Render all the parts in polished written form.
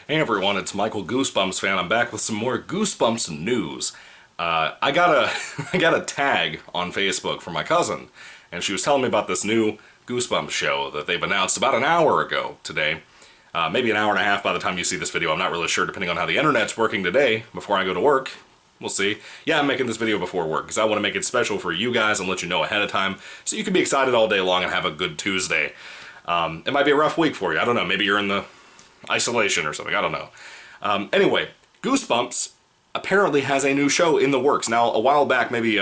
Hey everyone, it's Michael Goosebumps fan. I'm back with some more Goosebumps news. I got a I got a tag on Facebook from my cousin, and she was telling me about this new Goosebumps show that they've announced about an hour ago today. Maybe an hour and a half by the time you see this video. I'm not really sure, depending on how the internet's working today before I go to work. We'll see. Yeah, I'm making this video before work because I want to make it special for you guys and let you know ahead of time so you can be excited all day long and have a good Tuesday. It might be a rough week for you. I don't know. Maybe you're in the isolation or something. I don't know. Anyway, Goosebumps apparently has a new show in the works. Now, a while back, maybe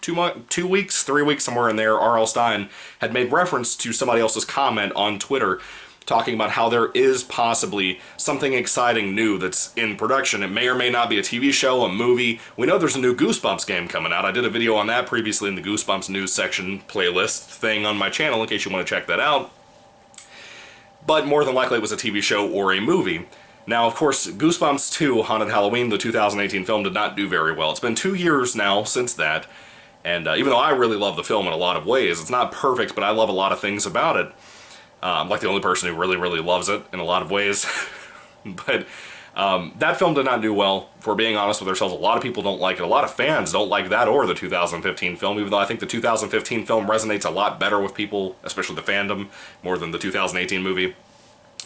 2 weeks, 3 weeks, somewhere in there, R.L. Stine had made reference to somebody else's comment on Twitter talking about how there is possibly something exciting new that's in production. It may or may not be a TV show, a movie. We know there's a new Goosebumps game coming out. I did a video on that previously in the Goosebumps news section playlist thing on my channel in case you want to check that out. But more than likely it was a TV show or a movie. Now, of course, Goosebumps 2 Haunted Halloween, the 2018 film, did not do very well. It's been 2 years now since that, and even though I really love the film in a lot of ways, it's not perfect, but I love a lot of things about it. I'm like the only person who really loves it in a lot of ways. But that film did not do well. If we're being honest with ourselves, a lot of people don't like it. A lot of fans don't like that or the 2015 film, even though I think the 2015 film resonates a lot better with people, especially the fandom, more than the 2018 movie.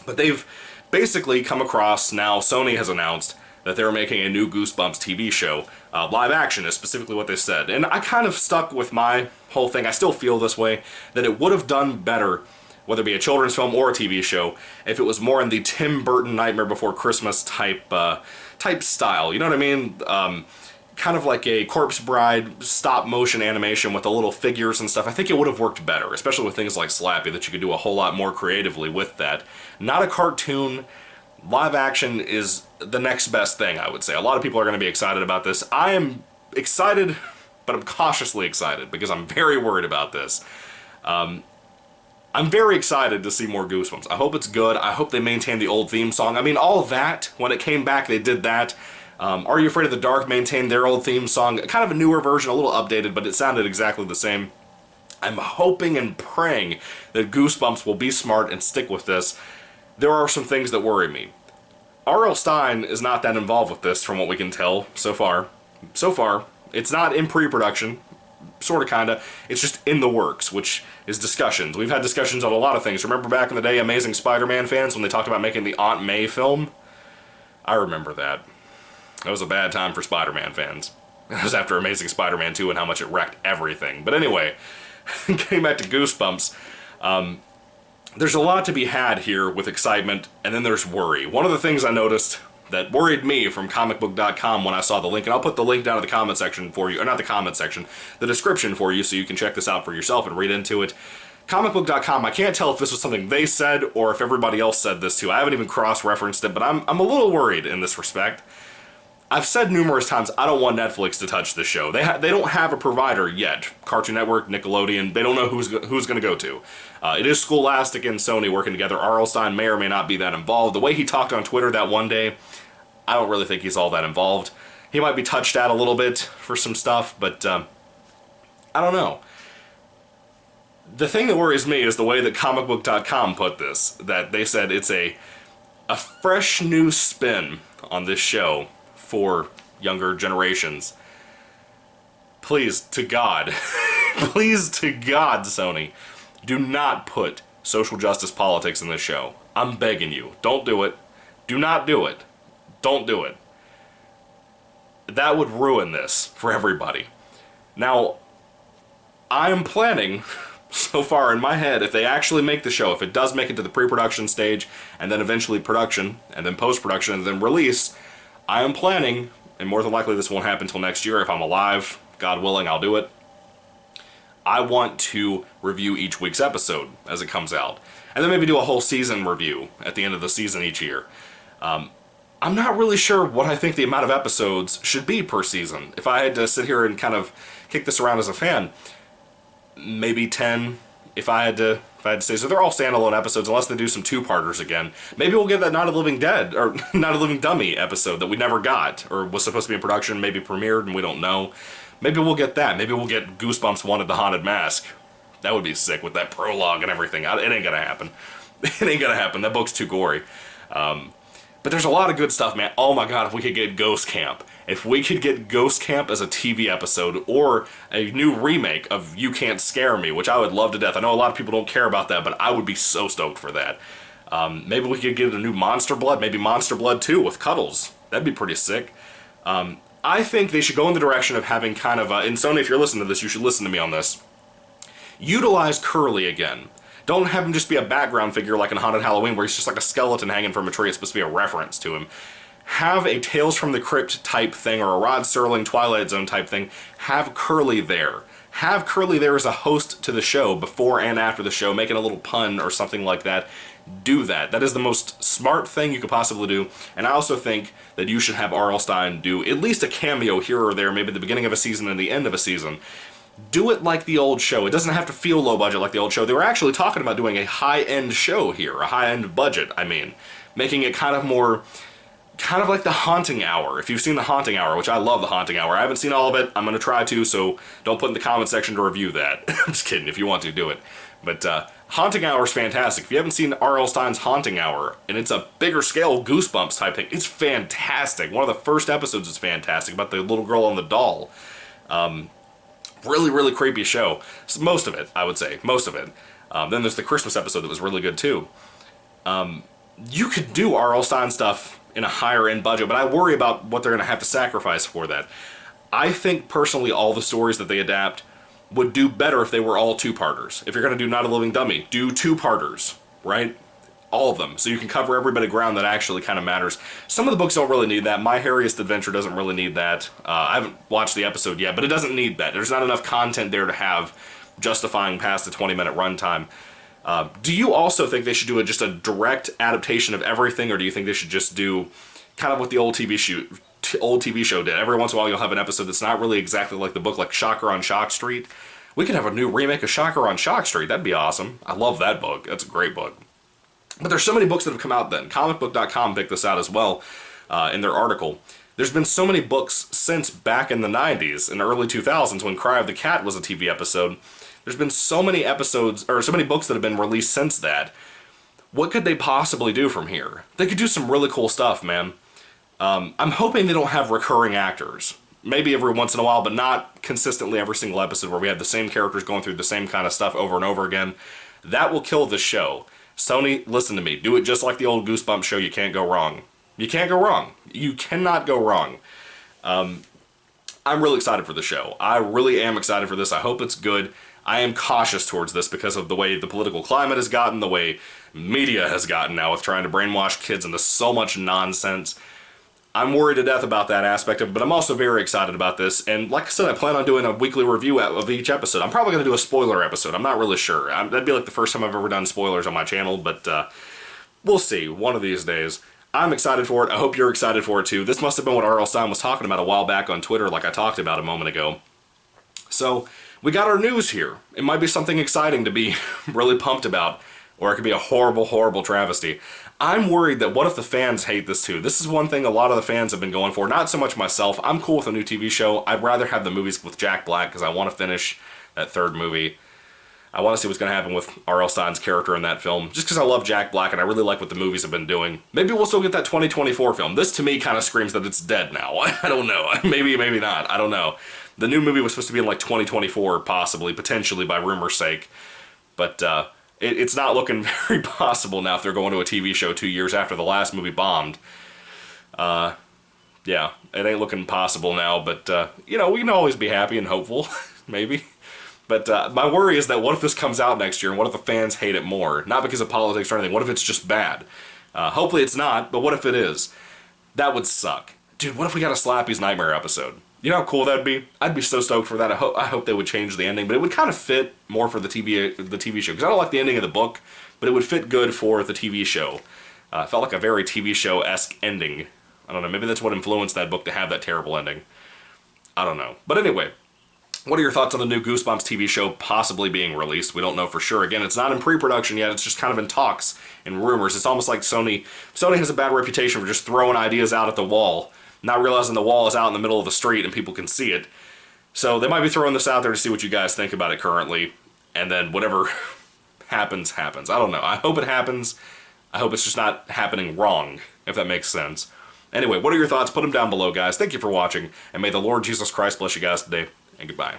But they've basically come across, now Sony has announced that they're making a new Goosebumps TV show. Live action is specifically what they said. And I kind of stuck with my whole thing. I still feel this way, that it would have done better, whether it be a children's film or a TV show, if it was more in the Tim Burton Nightmare Before Christmas type style. You know what I mean? Kind of like a Corpse Bride stop-motion animation with the little figures and stuff. I think it would have worked better, especially with things like Slappy, that you could do a whole lot more creatively with that. Not a cartoon. Live action is the next best thing, I would say. A lot of people are going to be excited about this. I am excited, but I'm cautiously excited because I'm very worried about this. I'm very excited to see more Goosebumps. I hope it's good. I hope they maintain the old theme song. I mean, all that, when it came back, they did that. Are You Afraid of the Dark maintained their old theme song. Kind of a newer version, a little updated, but it sounded exactly the same. I'm hoping and praying that Goosebumps will be smart and stick with this. There are some things that worry me. R.L. Stine is not that involved with this, from what we can tell so far. So far, it's not in pre-production. Sort of, kinda. It's just in the works, which is discussions. We've had discussions on a lot of things. Remember back in the day, Amazing Spider-Man fans, when they talked about making the Aunt May film? I remember that. That was a bad time for Spider-Man fans. It was after Amazing Spider-Man 2 and how much it wrecked everything. But anyway, getting back to Goosebumps, there's a lot to be had here with excitement, and then there's worry. One of the things I noticed that worried me from comicbook.com when I saw the link, and I'll put the link down in the comment section for you, or not the comment section, the description for you so you can check this out for yourself and read into it. Comicbook.com, I can't tell if this was something they said or if everybody else said this too. I haven't even cross-referenced it, but I'm a little worried in this respect. I've said numerous times I don't want Netflix to touch this show. They don't have a provider yet. Cartoon Network, Nickelodeon, they don't know who's going to go to. It is Scholastic and Sony working together. R.L. Stine may or may not be that involved. The way he talked on Twitter that one day, I don't really think he's all that involved. He might be touched at a little bit for some stuff, but I don't know. The thing that worries me is the way that comicbook.com put this, that they said it's a fresh new spin on this show for younger generations. Please, to God, please, to God, Sony, do not put social justice politics in this show. I'm begging you. Don't do it. Do not do it. Don't do it. That would ruin this for everybody. Now, I am planning, so far in my head, if they actually make the show, if it does make it to the pre-production stage, and then eventually production, and then post-production, and then release, I am planning, and more than likely this won't happen until next year, if I'm alive, God willing, I'll do it. I want to review each week's episode as it comes out, and then maybe do a whole season review at the end of the season each year. I'm not really sure what I think the amount of episodes should be per season. If I had to sit here and kind of kick this around as a fan, maybe 10 if I had to say. So they're all standalone episodes unless they do some two-parters again. Maybe we'll get that Not a Living Dead, or Not a Living Dummy episode that we never got, or was supposed to be in production, maybe premiered, and we don't know. Maybe we'll get that. Maybe we'll get Goosebumps Wanted the Haunted Mask. That would be sick with that prologue and everything. It ain't gonna happen. It ain't gonna happen. That book's too gory. But there's a lot of good stuff, man. Oh my god, if we could get Ghost Camp. If we could get Ghost Camp as a TV episode, or a new remake of You Can't Scare Me, which I would love to death. I know a lot of people don't care about that, but I would be so stoked for that. Maybe we could get a new Monster Blood, maybe Monster Blood 2 with Cuddles. That'd be pretty sick. I think they should go in the direction of having kind of, and Sony, if you're listening to this, you should listen to me on this. Utilize Curly again. Don't have him just be a background figure like in Haunted Halloween where he's just like a skeleton hanging from a tree. It's supposed to be a reference to him. Have a Tales from the Crypt type thing or a Rod Serling Twilight Zone type thing. Have Curly there. Have Curly there as a host to the show before and after the show, making a little pun or something like that. Do that. That is the most smart thing you could possibly do. And I also think that you should have R.L. Stine do at least a cameo here or there, maybe at the beginning of a season and the end of a season. Do it like the old show. It doesn't have to feel low budget like the old show. They were actually talking about doing a high-end show here, a high-end budget, I mean. Making it kind of more, kind of like The Haunting Hour. If you've seen The Haunting Hour, which I love The Haunting Hour. I haven't seen all of it. I'm going to try to, so don't put in the comment section to review that. I'm just kidding. If you want to, do it. But Haunting Hour is fantastic. If you haven't seen R.L. Stine's Haunting Hour, and it's a bigger scale Goosebumps type thing, it's fantastic. One of the first episodes is fantastic, about the little girl and the doll. Really, really creepy show. Most of it, I would say. Most of it. Then there's the Christmas episode that was really good, too. You could do R.L. Stine stuff in a higher end budget, but I worry about what they're going to have to sacrifice for that. I think, personally, all the stories that they adapt would do better if they were all two-parters. If you're going to do Not a Living Dummy, do two-parters, right? All of them, so you can cover every bit of ground that actually kind of matters. Some of the books don't really need that. My Hairiest Adventure doesn't really need that. I haven't watched the episode yet, but it doesn't need that. There's not enough content there to have justifying past the 20-minute runtime. Do you also think they should do just a direct adaptation of everything, or do you think they should just do kind of what the old TV show did? Every once in a while you'll have an episode that's not really exactly like the book, like Shocker on Shock Street. We could have a new remake of Shocker on Shock Street. That'd be awesome. I love that book. That's a great book. But there's so many books that have come out then. Comicbook.com picked this out as well in their article. There's been so many books since back in the 90s, in the early 2000s, when Cry of the Cat was a TV episode. There's been so many episodes, or so many books that have been released since that. What could they possibly do from here? They could do some really cool stuff, man. I'm hoping they don't have recurring actors. Maybe every once in a while, but not consistently every single episode where we have the same characters going through the same kind of stuff over and over again. That will kill the show. Sony, listen to me. Do it just like the old Goosebumps show. You can't go wrong. You can't go wrong. You cannot go wrong. I'm really excited for the show. I really am excited for this. I hope it's good. I am cautious towards this because of the way the political climate has gotten, the way media has gotten now with trying to brainwash kids into so much nonsense. I'm worried to death about that aspect of it, but I'm also very excited about this. And like I said, I plan on doing a weekly review of each episode. I'm probably going to do a spoiler episode. I'm not really sure. That'd be like the first time I've ever done spoilers on my channel, but we'll see one of these days. I'm excited for it. I hope you're excited for it too. This must have been what R.L. Stine was talking about a while back on Twitter, like I talked about a moment ago. So we got our news here. It might be something exciting to be really pumped about, or it could be a horrible, horrible travesty. I'm worried that what if the fans hate this too? This is one thing a lot of the fans have been going for. Not so much myself. I'm cool with a new TV show. I'd rather have the movies with Jack Black because I want to finish that third movie. I want to see what's going to happen with R.L. Stine's character in that film. Just because I love Jack Black and I really like what the movies have been doing. Maybe we'll still get that 2024 film. This to me kind of screams that it's dead now. I don't know. Maybe, maybe not. I don't know. The new movie was supposed to be in like 2024 possibly, potentially by rumor's sake. But it's not looking very possible now if they're going to a TV show 2 years after the last movie bombed. Yeah, it ain't looking possible now, but, you know, we can always be happy and hopeful, maybe. But my worry is that what if this comes out next year, and what if the fans hate it more? Not because of politics or anything, what if it's just bad? Hopefully it's not, but what if it is? That would suck. Dude, what if we got a Slappy's Nightmare episode? You know how cool that'd be? I'd be so stoked for that. I hope they would change the ending, but it would kind of fit more for the TV show, because I don't like the ending of the book, but it would fit good for the TV show. It felt like a very TV show-esque ending. I don't know, maybe that's what influenced that book to have that terrible ending. I don't know. But anyway, what are your thoughts on the new Goosebumps TV show possibly being released? We don't know for sure. Again, it's not in pre-production yet. It's just kind of in talks and rumors. It's almost like Sony has a bad reputation for just throwing ideas out at the wall, not realizing the wall is out in the middle of the street and people can see it. So they might be throwing this out there to see what you guys think about it currently, and then whatever happens, happens. I don't know. I hope it happens. I hope it's just not happening wrong, if that makes sense. Anyway, what are your thoughts? Put them down below, guys. Thank you for watching, and may the Lord Jesus Christ bless you guys today, and goodbye.